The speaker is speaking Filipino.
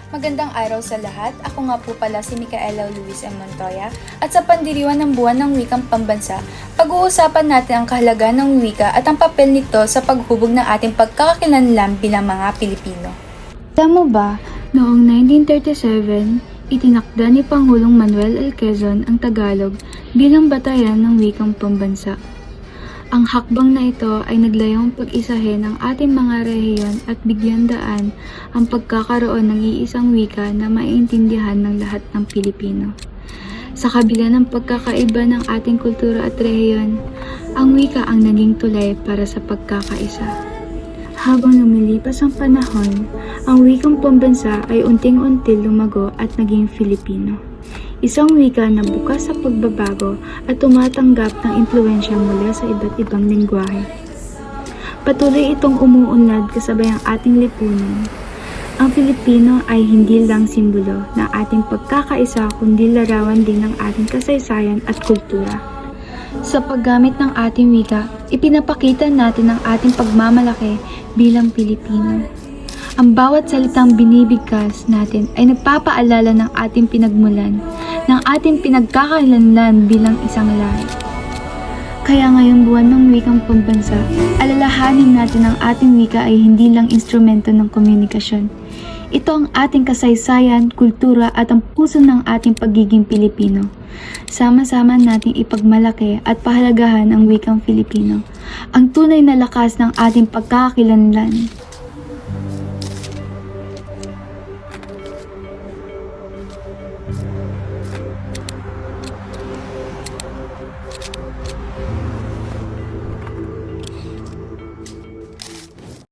Magandang araw sa lahat. Ako nga po pala si Micaela Luis M. Montoya at sa pandiriwan ng buwan ng wikang pambansa, pag-uusapan natin ang kahalagahan ng wika at ang papel nito sa paghubog ng ating pagkakakilanlan bilang mga Pilipino. Alam mo ba, noong 1937, itinakda ni Pangulong Manuel L. Quezon ang Tagalog bilang batayan ng wikang pambansa. Ang hakbang na ito ay naglayong pag-isahin ang ating mga rehiyon at bigyan daan ang pagkakaroon ng iisang wika na maiintindihan ng lahat ng Pilipino. Sa kabila ng pagkakaiba ng ating kultura at rehiyon, ang wika ang naging tulay para sa pagkakaisa. Habang lumilipas ang panahon, ang wikang pambansa ay unting-unti lumago at naging Filipino. Isang wika na bukas sa pagbabago at tumatanggap ng impluwensya mula sa iba't ibang lengguwahe. Patuloy itong umuunlad kasabay ang ating lipunan. Ang Filipino ay hindi lang simbolo ng ating pagkakaisa kundi larawan din ng ating kasaysayan at kultura. Sa paggamit ng ating wika, ipinapakita natin ang ating pagmamalaki bilang Pilipino. Ang bawat salitang binibigkas natin ay nagpapaalala ng ating pinagmulan, ng ating pinagkakakilanlan bilang isang lahi. Kaya ngayong buwan ng wikang pambansa, alalahanin natin ang ating wika ay hindi lang instrumento ng komunikasyon. Ito ang ating kasaysayan, kultura at ang puso ng ating pagiging Pilipino. Sama-sama nating ipagmalaki at pahalagahan ang wikang Filipino, ang tunay na lakas ng ating pagkakakilanlan.